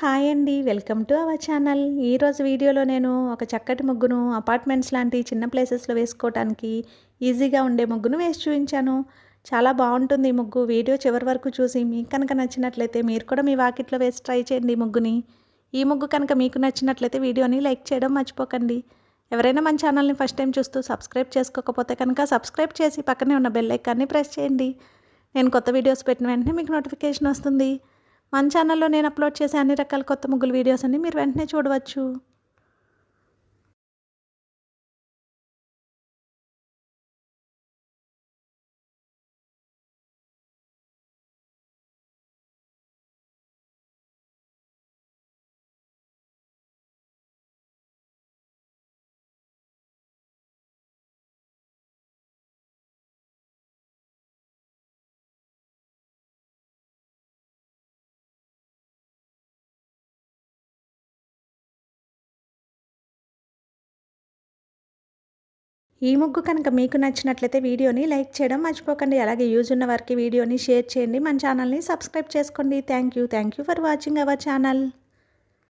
Hi అండి. Welcome to our channel. ఈరోజు వీడియోలో నేను ఒక చక్కటి ముగ్గును అపార్ట్మెంట్స్ లాంటి చిన్న ప్లేసెస్‌లో వేసుకోవటానికి ఈజీగా ఉండే ముగ్గును వేసి చూయించాను. చాలా బావుంటుంది ఈ ముగ్గు. వీడియో చివరి వరకు చూసి మీకు కనుక నచ్చినట్లయితే మీరు కూడా మీ వాకిట్లో వేసి ట్రై చేయండి ఈ ముగ్గుని. ఈ ముగ్గు కనుక మీకు నచ్చినట్లయితే వీడియోని లైక్ చేయడం మర్చిపోకండి. ఎవరైనా మన ఛానల్ని ఫస్ట్ టైం చూస్తూ సబ్స్క్రైబ్ చేసుకోకపోతే కనుక సబ్స్క్రైబ్ చేసి పక్కనే ఉన్న బెల్ ఐకాన్ని ప్రెస్ చేయండి. నేను కొత్త వీడియోస్ పెట్టిన వెంటనే మీకు నోటిఫికేషన్ వస్తుంది. మన ఛానల్లో నేను అప్లోడ్ చేసే అన్ని రకాల కొత్త ముగ్గుల వీడియోస్ అన్ని మీరు వెంటనే చూడవచ్చు. ఈ ముగ్గు కనుక మీకు నచ్చినట్లయితే వీడియోని లైక్ చేయడం మర్చిపోకండి. అలాగే యూజ్ ఉన్న వారికి వీడియోని షేర్ చేయండి. మన ఛానల్ని సబ్స్క్రైబ్ చేసుకోండి. Thank you for watching our channel.